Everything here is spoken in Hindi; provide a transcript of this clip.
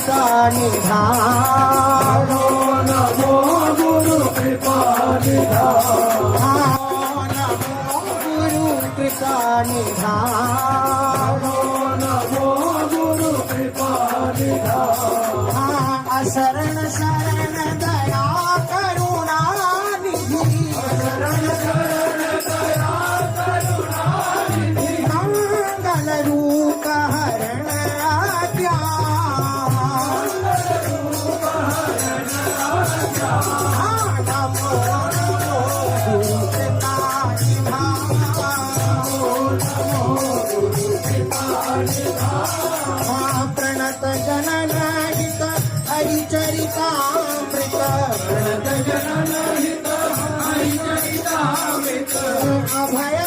कृपा निधानो नमो गुरु कृपा निधानो नमो गुरु कृपा निधानो नमो गुरु कृपा निधानो शरण शरण दया करुणा निधि शरण शरण दया करुणा निधि मंगल रूप हरण आज्ञा नमो नमो गुरु कृपा निधानो नमो गुरु कृपा निधानो प्रणत जननायित हरिचरितामृत प्रणत जननायित हरिचरितामृत अभय